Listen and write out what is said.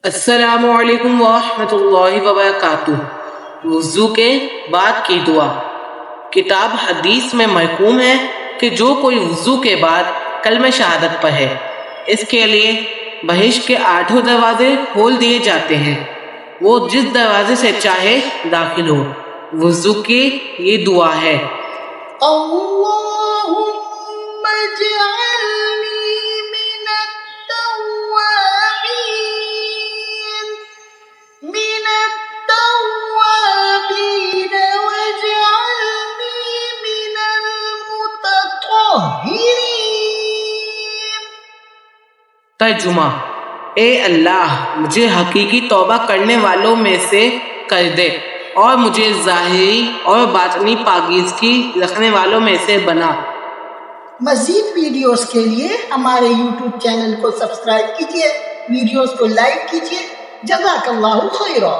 السلام علیکم ورحمۃ اللہ وبرکاتہ۔ وضو کے بعد کی دعا۔ کتاب حدیث میں محکوم ہے کہ جو کوئی وضو کے بعد کلمہ شہادت پڑھے اس کے لیے بہشت کے 8 دروازے کھول دیے جاتے ہیں، وہ جس دروازے سے چاہے داخل ہو۔ وضو کی یہ دعا ہے: اللہم اجعلنی من التوابین واجعلنی من المتطہرین۔ ترجمہ: اے اللہ، مجھے حقیقی توبہ کرنے والوں میں سے کر دے اور مجھے ظاہری اور باطنی پاکیزگی رکھنے والوں میں سے بنا۔ مزید ویڈیوز کے لیے ہمارے یوٹیوب چینل کو سبسکرائب کیجیے، ویڈیوز کو لائک کیجیے۔ جزاک اللہ خیرا۔